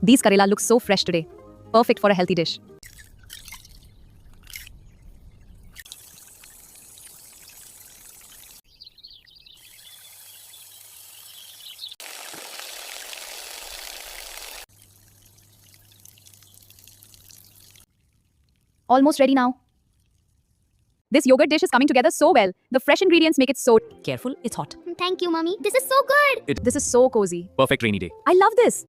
These Karela look so fresh today. Perfect for a healthy dish. Almost ready now. This yogurt dish is coming together so well. The fresh ingredients make it so... Careful, it's hot. Thank you, Mummy. This is so good. This is so cozy. Perfect rainy day. I love this.